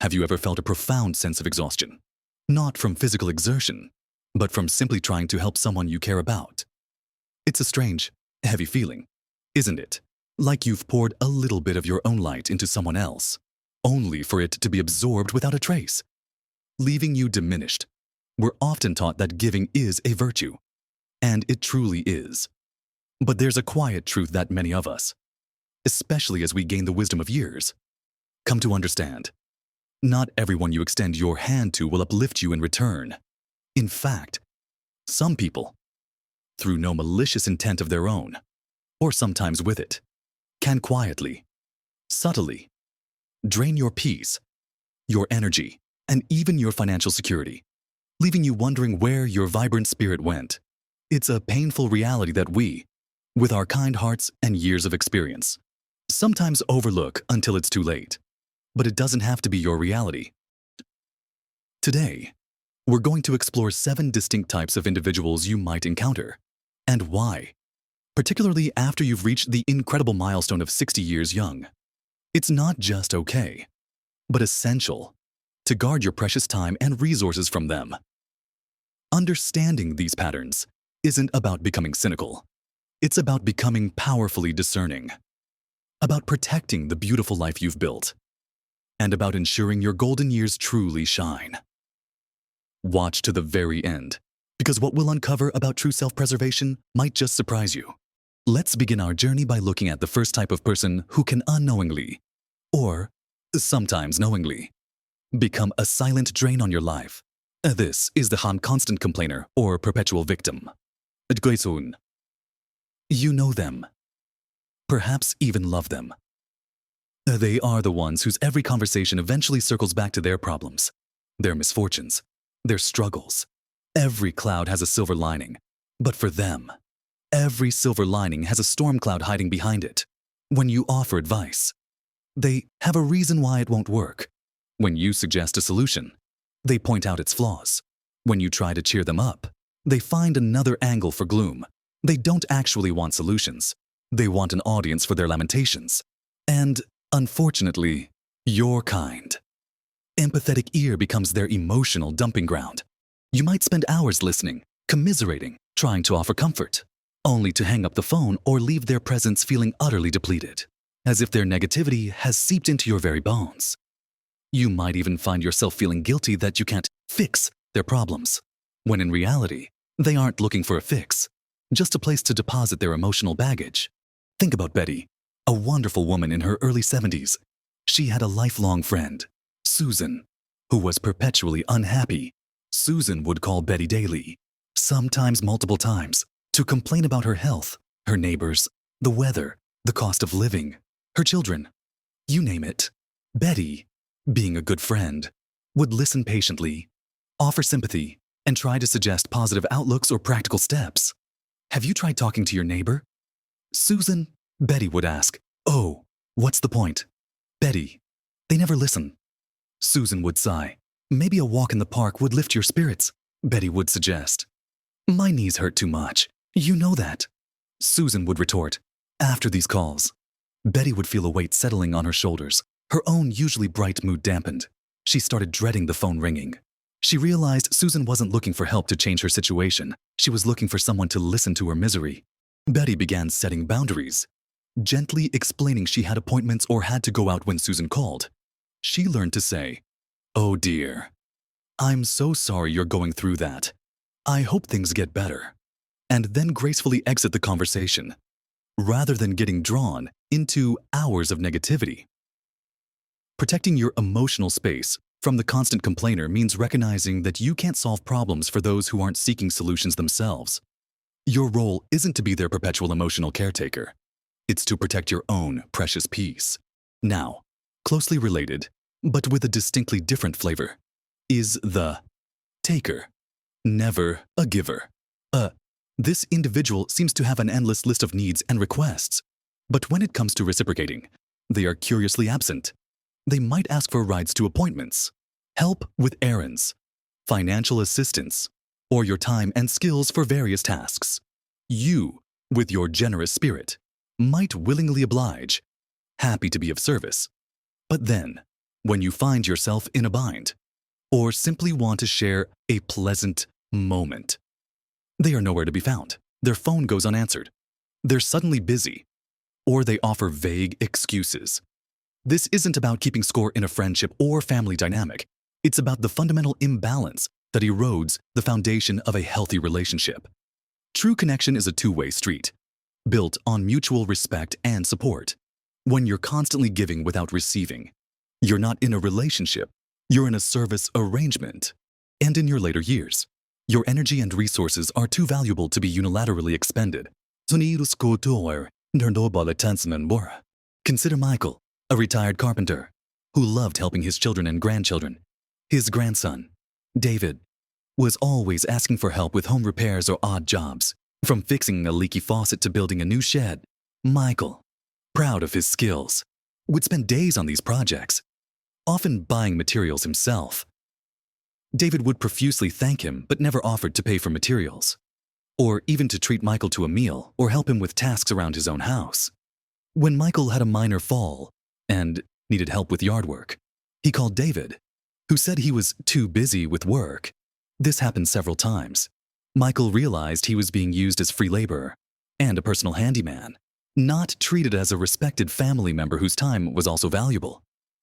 Have you ever felt a profound sense of exhaustion? Not from physical exertion, but from simply trying to help someone you care about. It's a strange, heavy feeling, isn't it? Like you've poured a little bit of your own light into someone else, only for it to be absorbed without a trace, leaving you diminished. We're often taught that giving is a virtue, and it truly is. But there's a quiet truth that many of us, especially as we gain the wisdom of years, come to understand. Not everyone you extend your hand to will uplift you in return. In fact, some people, through no malicious intent of their own, or sometimes with it, can quietly, subtly, drain your peace, your energy, and even your financial security, leaving you wondering where your vibrant spirit went. It's a painful reality that we, with our kind hearts and years of experience, sometimes overlook until it's too late. But it doesn't have to be your reality. Today, we're going to explore 7 distinct types of individuals you might encounter, and why, particularly after you've reached the incredible milestone of 60 years young. It's not just okay, but essential to guard your precious time and resources from them. Understanding these patterns isn't about becoming cynical. It's about becoming powerfully discerning, about protecting the beautiful life you've built, and about ensuring your golden years truly shine. Watch to the very end, because what we'll uncover about true self-preservation might just surprise you. Let's begin our journey by looking at the first type of person who can unknowingly, or sometimes knowingly, become a silent drain on your life. This is the Han constant complainer or perpetual victim. You know them, perhaps even love them. They are the ones whose every conversation eventually circles back to their problems, their misfortunes, their struggles. Every cloud has a silver lining, but for them, every silver lining has a storm cloud hiding behind it. When you offer advice, they have a reason why it won't work. When you suggest a solution, they point out its flaws. When you try to cheer them up, they find another angle for gloom. They don't actually want solutions. They want an audience for their lamentations. And unfortunately, your kind. Empathetic ear becomes their emotional dumping ground. You might spend hours listening, commiserating, trying to offer comfort, only to hang up the phone or leave their presence feeling utterly depleted, as if their negativity has seeped into your very bones. You might even find yourself feeling guilty that you can't fix their problems, when in reality, they aren't looking for a fix, just a place to deposit their emotional baggage. Think about Betty, a wonderful woman in her early 70s. She had a lifelong friend, Susan, who was perpetually unhappy. Susan would call Betty daily, sometimes multiple times, to complain about her health, her neighbors, the weather, the cost of living, her children. You name it. Betty, being a good friend, would listen patiently, offer sympathy, and try to suggest positive outlooks or practical steps. Have you tried talking to your neighbor? Susan, Betty would ask. Oh, what's the point? Betty, they never listen. Susan would sigh. Maybe a walk in the park would lift your spirits, Betty would suggest. My knees hurt too much. You know that. Susan would retort. After these calls, Betty would feel a weight settling on her shoulders, her own usually bright mood dampened. She started dreading the phone ringing. She realized Susan wasn't looking for help to change her situation. She was looking for someone to listen to her misery. Betty began setting boundaries, gently explaining she had appointments or had to go out when Susan called. She learned to say, "Oh dear, I'm so sorry you're going through that. I hope things get better," and then gracefully exit the conversation, rather than getting drawn into hours of negativity. Protecting your emotional space from the constant complainer means recognizing that you can't solve problems for those who aren't seeking solutions themselves. Your role isn't to be their perpetual emotional caretaker. It's to protect your own precious peace. Now, closely related, but with a distinctly different flavor, is the taker, never a giver. This individual seems to have an endless list of needs and requests, but when it comes to reciprocating, they are curiously absent. They might ask for rides to appointments, help with errands, financial assistance, or your time and skills for various tasks. You, with your generous spirit, might willingly oblige, happy to be of service. But then, when you find yourself in a bind, or simply want to share a pleasant moment. They are nowhere to be found. Their phone goes unanswered. They're suddenly busy, or they offer vague excuses. This isn't about keeping score in a friendship or family dynamic. It's about the fundamental imbalance that erodes the foundation of a healthy relationship. True connection is a two-way street, built on mutual respect and support. When you're constantly giving without receiving, you're not in a relationship, you're in a service arrangement. And in your later years, your energy and resources are too valuable to be unilaterally expended. Consider Michael, a retired carpenter, who loved helping his children and grandchildren. His grandson, David, was always asking for help with home repairs or odd jobs, from fixing a leaky faucet to building a new shed. Michael, proud of his skills, would spend days on these projects, often buying materials himself. David would profusely thank him but never offered to pay for materials, or even to treat Michael to a meal or help him with tasks around his own house. When Michael had a minor fall and needed help with yard work, he called David, who said he was too busy with work. This happened several times. Michael realized he was being used as free labor and a personal handyman, not treated as a respected family member whose time was also valuable.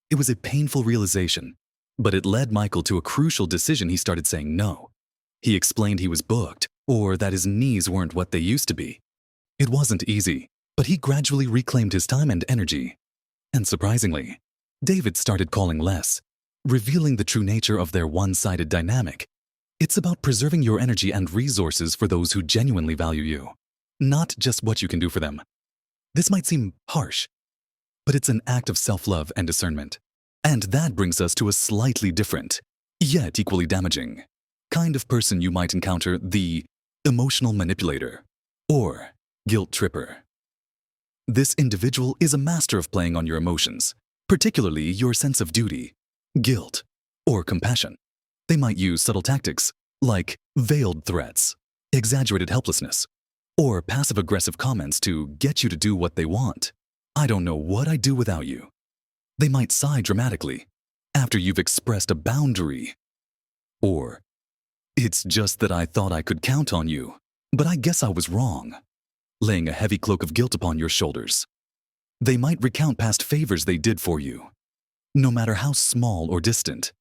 It was a painful realization, but it led Michael to a crucial decision. He started saying no. He explained he was booked, or that his knees weren't what they used to be. It wasn't easy, but he gradually reclaimed his time and energy. And surprisingly, David started calling less, revealing the true nature of their one-sided dynamic. It's about preserving your energy and resources for those who genuinely value you, not just what you can do for them. This might seem harsh, but it's an act of self-love and discernment. And that brings us to a slightly different, yet equally damaging, kind of person you might encounter: the emotional manipulator, or guilt tripper. This individual is a master of playing on your emotions, particularly your sense of duty, guilt, or compassion. They might use subtle tactics like veiled threats, exaggerated helplessness, or passive-aggressive comments to get you to do what they want. I don't know what I'd do without you. They might sigh dramatically after you've expressed a boundary. Or, it's just that I thought I could count on you, but I guess I was wrong, laying a heavy cloak of guilt upon your shoulders. They might recount past favors they did for you, no matter how small or distant,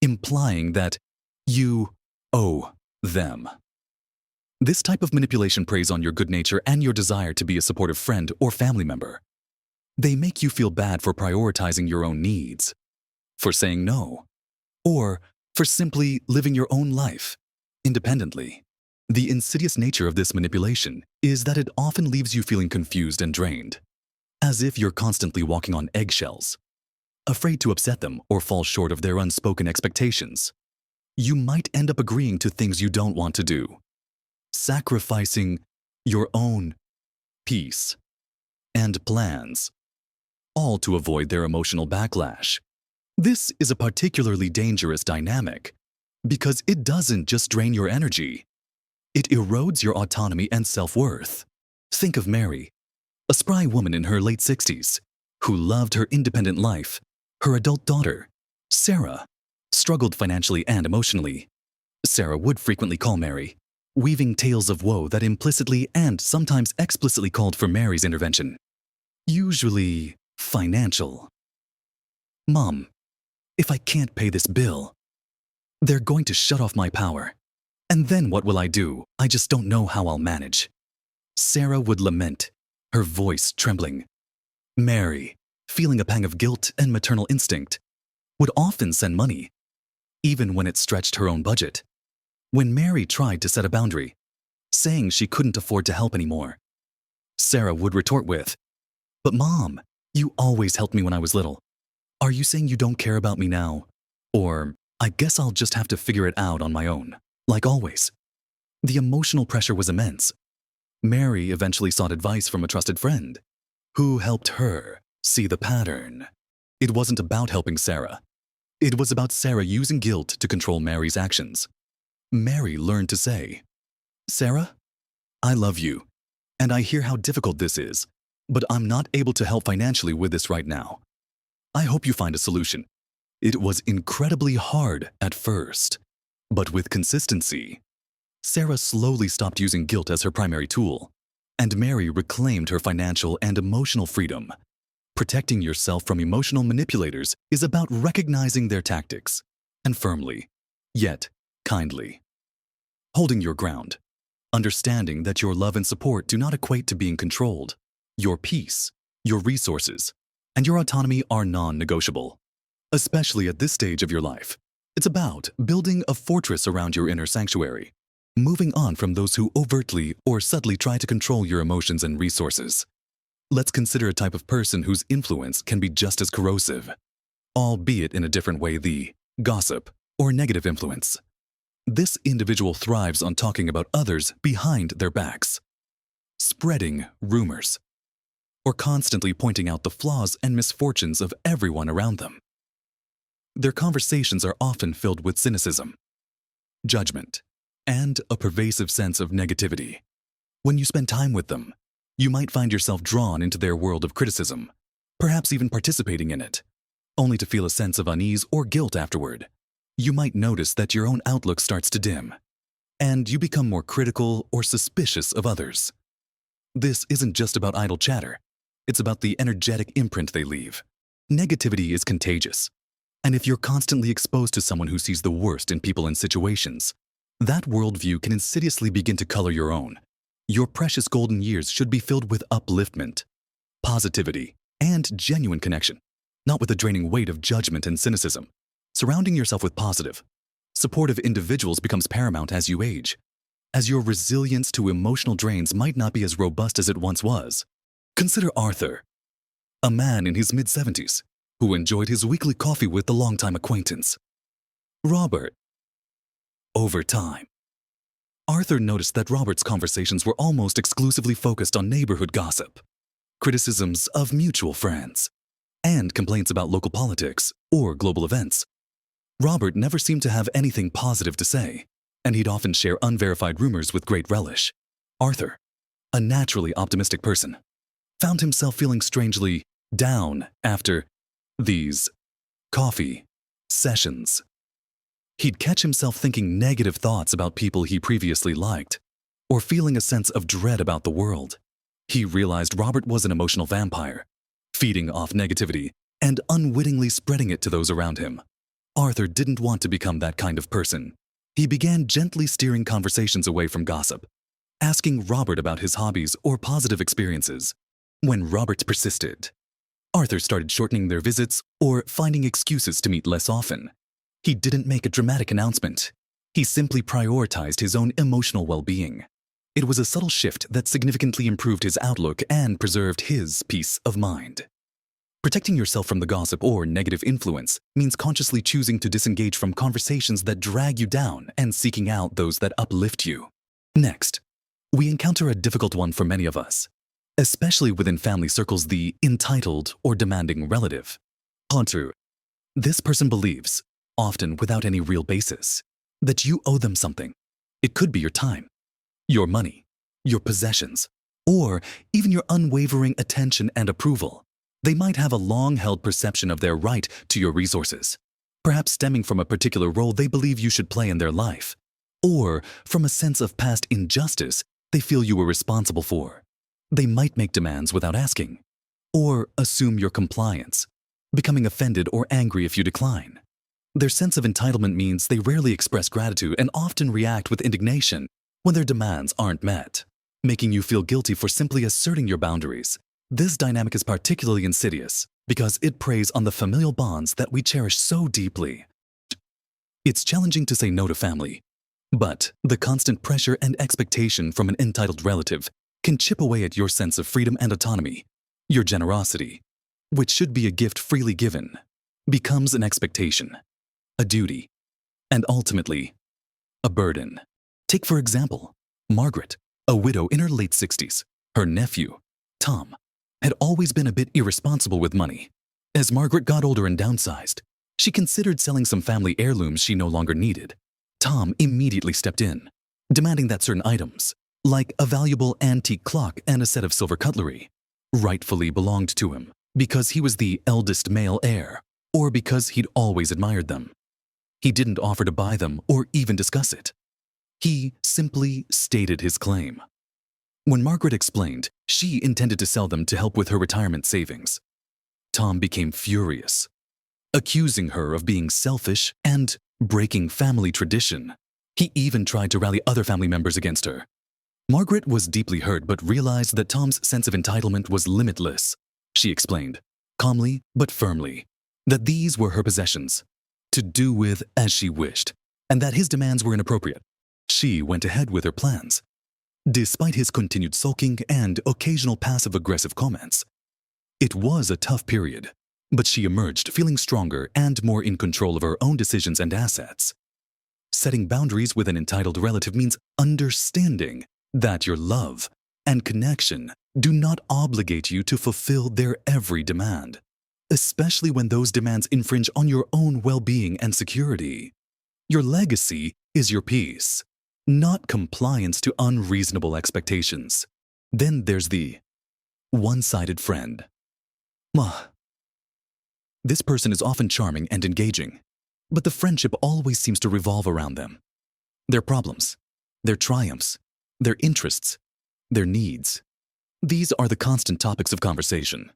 implying that you owe them. This type of manipulation preys on your good nature and your desire to be a supportive friend or family member. They make you feel bad for prioritizing your own needs, for saying no, or for simply living your own life independently. The insidious nature of this manipulation is that it often leaves you feeling confused and drained, as if you're constantly walking on eggshells, afraid to upset them or fall short of their unspoken expectations. You might end up agreeing to things you don't want to do, sacrificing your own peace and plans, all to avoid their emotional backlash. This is a particularly dangerous dynamic because it doesn't just drain your energy, it erodes your autonomy and self-worth. Think of Mary, a spry woman in her late 60s who loved her independent life. Her adult daughter, Sarah, struggled financially and emotionally. Sarah would frequently call Mary, weaving tales of woe that implicitly and sometimes explicitly called for Mary's intervention, usually financial. Mom, if I can't pay this bill, they're going to shut off my power. And then what will I do? I just don't know how I'll manage. Sarah would lament, her voice trembling. Mary, feeling a pang of guilt and maternal instinct, would often send money, even when it stretched her own budget. When Mary tried to set a boundary, saying she couldn't afford to help anymore, Sarah would retort with, "But Mom, you always helped me when I was little. Are you saying you don't care about me now? Or, I guess I'll just have to figure it out on my own, like always." The emotional pressure was immense. Mary eventually sought advice from a trusted friend, who helped her see the pattern. It wasn't about helping Sarah. It was about Sarah using guilt to control Mary's actions. Mary learned to say, "Sarah, I love you, and I hear how difficult this is, but I'm not able to help financially with this right now. I hope you find a solution. It was incredibly hard at first, but with consistency, Sarah slowly stopped using guilt as her primary tool, and Mary reclaimed her financial and emotional freedom. Protecting yourself from emotional manipulators is about recognizing their tactics, and firmly, yet kindly, holding your ground, understanding that your love and support do not equate to being controlled. Your peace, your resources, and your autonomy are non-negotiable. Especially at this stage of your life, it's about building a fortress around your inner sanctuary, moving on from those who overtly or subtly try to control your emotions and resources. Let's consider a type of person whose influence can be just as corrosive, albeit in a different way: the gossip or negative influence. This individual thrives on talking about others behind their backs, spreading rumors, or constantly pointing out the flaws and misfortunes of everyone around them. Their conversations are often filled with cynicism, judgment, and a pervasive sense of negativity. When you spend time with them, you might find yourself drawn into their world of criticism, perhaps even participating in it, only to feel a sense of unease or guilt afterward. You might notice that your own outlook starts to dim, and you become more critical or suspicious of others. This isn't just about idle chatter. It's about the energetic imprint they leave. Negativity is contagious, and if you're constantly exposed to someone who sees the worst in people and situations, that worldview can insidiously begin to color your own. Your precious golden years should be filled with upliftment, positivity, and genuine connection, not with the draining weight of judgment and cynicism. Surrounding yourself with positive, supportive individuals becomes paramount as you age, as your resilience to emotional drains might not be as robust as it once was. Consider Arthur, a man in his mid-70s who enjoyed his weekly coffee with a longtime acquaintance, Robert. Over time, Arthur noticed that Robert's conversations were almost exclusively focused on neighborhood gossip, criticisms of mutual friends, and complaints about local politics or global events. Robert never seemed to have anything positive to say, and he'd often share unverified rumors with great relish. Arthur, a naturally optimistic person, found himself feeling strangely down after these coffee sessions. He'd catch himself thinking negative thoughts about people he previously liked, or feeling a sense of dread about the world. He realized Robert was an emotional vampire, feeding off negativity and unwittingly spreading it to those around him. Arthur didn't want to become that kind of person. He began gently steering conversations away from gossip, asking Robert about his hobbies or positive experiences. When Robert persisted, Arthur started shortening their visits or finding excuses to meet less often. He didn't make a dramatic announcement. He simply prioritized his own emotional well-being. It was a subtle shift that significantly improved his outlook and preserved his peace of mind. Protecting yourself from the gossip or negative influence means consciously choosing to disengage from conversations that drag you down and seeking out those that uplift you. Next, we encounter a difficult one for many of us, especially within family circles: the entitled or demanding relative. Hunter, this person believes, often without any real basis, that you owe them something. It could be your time, your money, your possessions, or even your unwavering attention and approval. They might have a long-held perception of their right to your resources, perhaps stemming from a particular role they believe you should play in their life, or from a sense of past injustice they feel you were responsible for. They might make demands without asking, or assume your compliance, becoming offended or angry if you decline. Their sense of entitlement means they rarely express gratitude and often react with indignation when their demands aren't met, making you feel guilty for simply asserting your boundaries. This dynamic is particularly insidious because it preys on the familial bonds that we cherish so deeply. It's challenging to say no to family, but the constant pressure and expectation from an entitled relative can chip away at your sense of freedom and autonomy. Your generosity, which should be a gift freely given, becomes an expectation, a duty, and ultimately, a burden. Take, for example, Margaret, a widow in her late 60s. Her nephew, Tom, had always been a bit irresponsible with money. As Margaret got older and downsized, she considered selling some family heirlooms she no longer needed. Tom immediately stepped in, demanding that certain items, like a valuable antique clock and a set of silver cutlery, rightfully belonged to him because he was the eldest male heir, or because he'd always admired them. He didn't offer to buy them or even discuss it. He simply stated his claim. When Margaret explained she intended to sell them to help with her retirement savings, Tom became furious, accusing her of being selfish and breaking family tradition. He even tried to rally other family members against her. Margaret was deeply hurt but realized that Tom's sense of entitlement was limitless. She explained, calmly but firmly, that these were her possessions, to do with as she wished, and that his demands were inappropriate. She went ahead with her plans. Despite his continued sulking and occasional passive-aggressive comments, it was a tough period, but she emerged feeling stronger and more in control of her own decisions and assets. Setting boundaries with an entitled relative means understanding that your love and connection do not obligate you to fulfill their every demand, especially when those demands infringe on your own well-being and security. Your legacy is your peace, not compliance to unreasonable expectations. Then there's the one-sided friend. This person is often charming and engaging, but the friendship always seems to revolve around them. Their problems, their triumphs, their interests, their needs. These are the constant topics of conversation.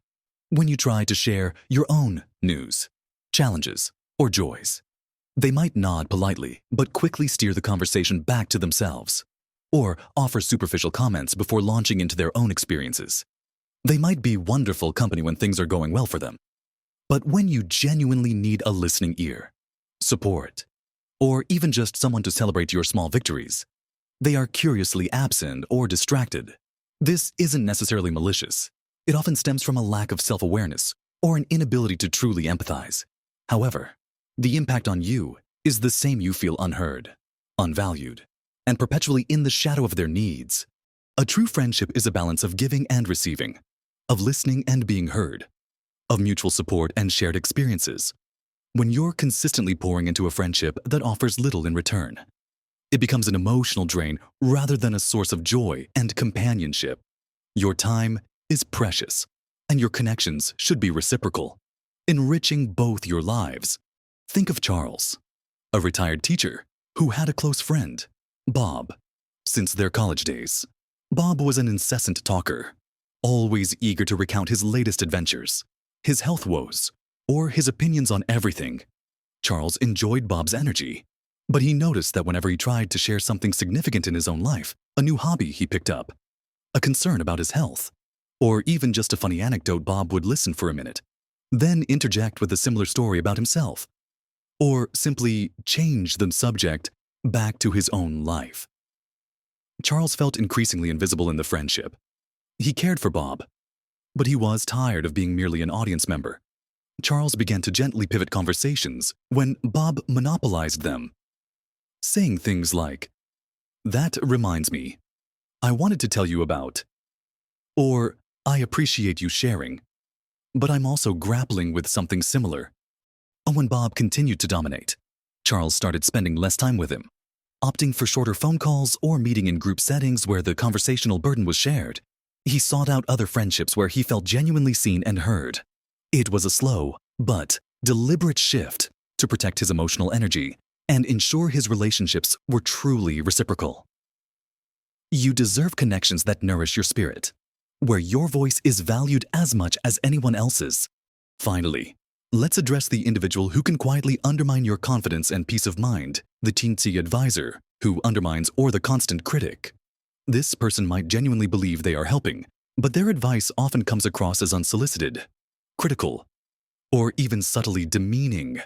When you try to share your own news, challenges, or joys, they might nod politely but quickly steer the conversation back to themselves, or offer superficial comments before launching into their own experiences. They might be wonderful company when things are going well for them, but when you genuinely need a listening ear, support, or even just someone to celebrate your small victories, they are curiously absent or distracted. This isn't necessarily malicious. It often stems from a lack of self-awareness or an inability to truly empathize. However, the impact on you is the same. You feel unheard, unvalued, and perpetually in the shadow of their needs. A true friendship is a balance of giving and receiving, of listening and being heard, of mutual support and shared experiences. When you're consistently pouring into a friendship that offers little in return, it becomes an emotional drain rather than a source of joy and companionship. Your time is precious, and your connections should be reciprocal, enriching both your lives. Think of Charles, a retired teacher who had a close friend, Bob. Since their college days, Bob was an incessant talker, always eager to recount his latest adventures, his health woes, or his opinions on everything. Charles enjoyed Bob's energy, but he noticed that whenever he tried to share something significant in his own life, a new hobby he picked up, a concern about his health, or even just a funny anecdote, Bob would listen for a minute, then interject with a similar story about himself, or simply change the subject back to his own life. Charles felt increasingly invisible in the friendship. He cared for Bob, but he was tired of being merely an audience member. Charles began to gently pivot conversations when Bob monopolized them, saying things like, "That reminds me, I wanted to tell you about," or "I appreciate you sharing, but I'm also grappling with something similar." When Bob continued to dominate, Charles started spending less time with him, opting for shorter phone calls or meeting in group settings where the conversational burden was shared. He sought out other friendships where he felt genuinely seen and heard. It was a slow but deliberate shift to protect his emotional energy and ensure his relationships were truly reciprocal. You deserve connections that nourish your spirit, where your voice is valued as much as anyone else's. Finally, let's address the individual who can quietly undermine your confidence and peace of mind, the teensy advisor who undermines, or the constant critic. This person might genuinely believe they are helping, but their advice often comes across as unsolicited, critical, or even subtly demeaning.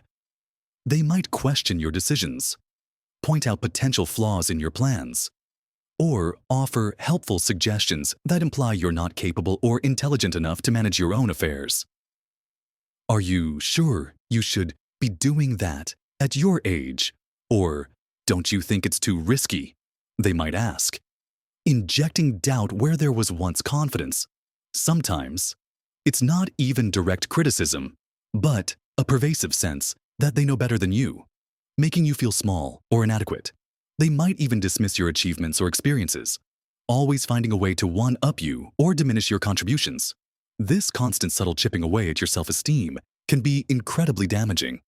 They might question your decisions, point out potential flaws in your plans, or offer helpful suggestions that imply you're not capable or intelligent enough to manage your own affairs. Are you sure you should be doing that at your age? Or don't you think it's too risky? They might ask, injecting doubt where there was once confidence. Sometimes, it's not even direct criticism, but a pervasive sense that they know better than you, making you feel small or inadequate. They might even dismiss your achievements or experiences, always finding a way to one-up you or diminish your contributions. This constant subtle chipping away at your self-esteem can be incredibly damaging.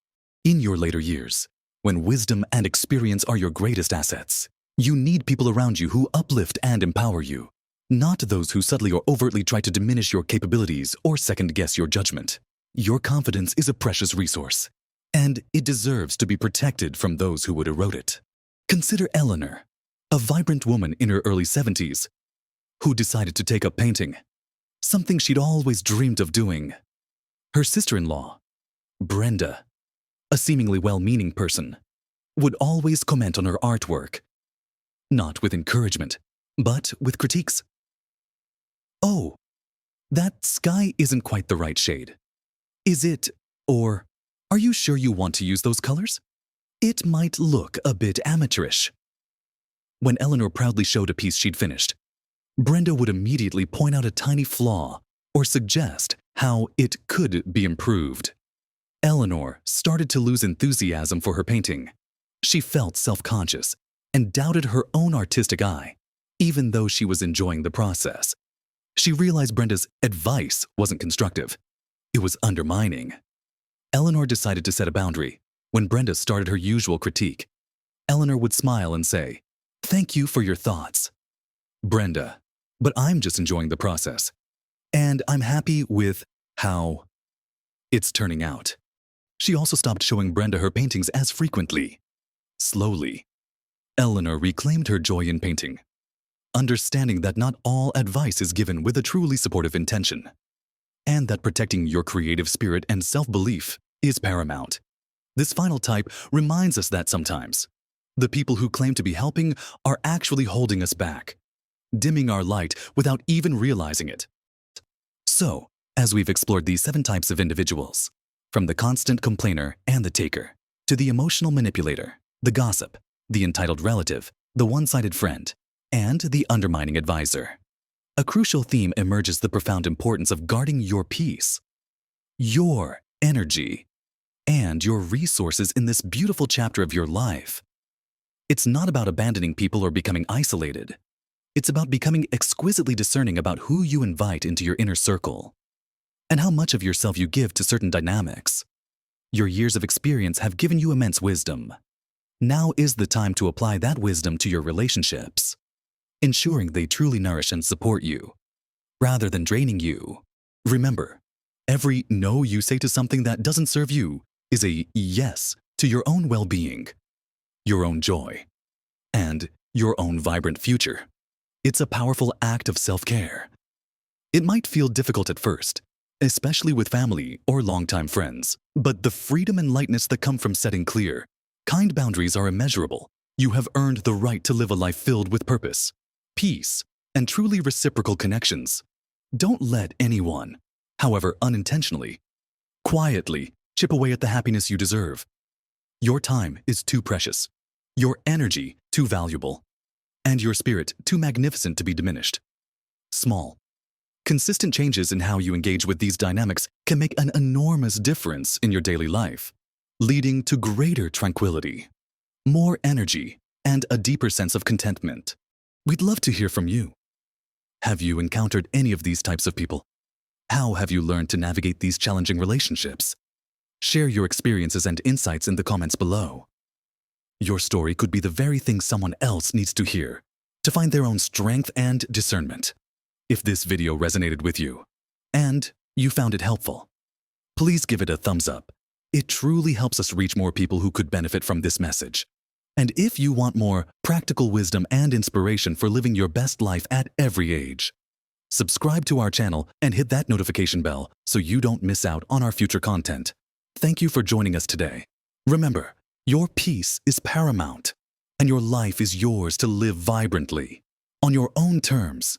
In your later years, when wisdom and experience are your greatest assets, you need people around you who uplift and empower you, not those who subtly or overtly try to diminish your capabilities or second-guess your judgment. Your confidence is a precious resource, and it deserves to be protected from those who would erode it. Consider Eleanor, a vibrant woman in her early 70s, who decided to take up painting, something she'd always dreamed of doing. Her sister-in-law, Brenda, a seemingly well-meaning person, would always comment on her artwork, not with encouragement, but with critiques. "Oh, that sky isn't quite the right shade. Is it, or are you sure you want to use those colors? It might look a bit amateurish." When Eleanor proudly showed a piece she'd finished, Brenda would immediately point out a tiny flaw or suggest how it could be improved. Eleanor started to lose enthusiasm for her painting. She felt self-conscious and doubted her own artistic eye, even though she was enjoying the process. She realized Brenda's advice wasn't constructive. It was undermining. Eleanor decided to set a boundary. When Brenda started her usual critique, Eleanor would smile and say, "Thank you for your thoughts, Brenda, but I'm just enjoying the process, and I'm happy with how it's turning out." She also stopped showing Brenda her paintings as frequently. Slowly, Eleanor reclaimed her joy in painting, understanding that not all advice is given with a truly supportive intention, and that protecting your creative spirit and self-belief is paramount. This final type reminds us that sometimes the people who claim to be helping are actually holding us back, dimming our light without even realizing it. So, as we've explored these 7 types of individuals, from the constant complainer and the taker, to the emotional manipulator, the gossip, the entitled relative, the one-sided friend, and the undermining advisor, a crucial theme emerges: the profound importance of guarding your peace, your energy, and your resources in this beautiful chapter of your life. It's not about abandoning people or becoming isolated. It's about becoming exquisitely discerning about who you invite into your inner circle and how much of yourself you give to certain dynamics. Your years of experience have given you immense wisdom. Now is the time to apply that wisdom to your relationships, ensuring they truly nourish and support you, rather than draining you. Remember, every no you say to something that doesn't serve you is a yes to your own well-being, your own joy, and your own vibrant future. It's a powerful act of self-care. It might feel difficult at first, especially with family or longtime friends, but the freedom and lightness that come from setting clear, kind boundaries are immeasurable. You have earned the right to live a life filled with purpose, peace, and truly reciprocal connections. Don't let anyone, however unintentionally, quietly chip away at the happiness you deserve. Your time is too precious, your energy too valuable, and your spirit too magnificent to be diminished. Small, consistent changes in how you engage with these dynamics can make an enormous difference in your daily life, leading to greater tranquility, more energy, and a deeper sense of contentment. We'd love to hear from you. Have you encountered any of these types of people? How have you learned to navigate these challenging relationships? Share your experiences and insights in the comments below. Your story could be the very thing someone else needs to hear to find their own strength and discernment. If this video resonated with you and you found it helpful, please give it a thumbs up. It truly helps us reach more people who could benefit from this message. And if you want more practical wisdom and inspiration for living your best life at every age, subscribe to our channel and hit that notification bell so you don't miss out on our future content. Thank you for joining us today. Remember, your peace is paramount, and your life is yours to live vibrantly, on your own terms.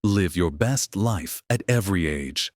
Live your best life at every age.